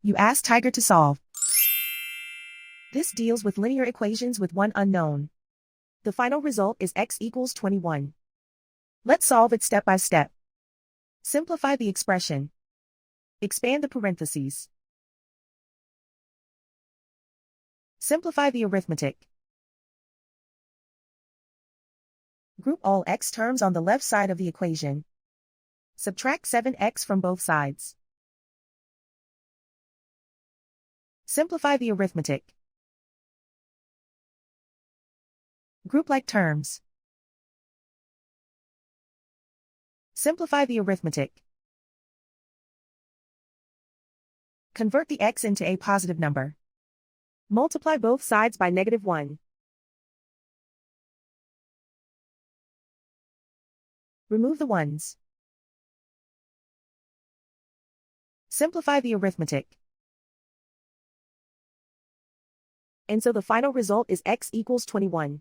You ask Tiger to solve. This deals with linear equations with one unknown. The final result is x equals 21. Let's solve it step by step. Simplify the expression. Expand the parentheses. Simplify the arithmetic. Group all x terms on the left side of the equation. Subtract 7x from both sides. Simplify the arithmetic. Group like terms. Simplify the arithmetic. Convert the x into a positive number. Multiply both sides by -1. Remove the ones. Simplify the arithmetic. And so the final result is x equals 21.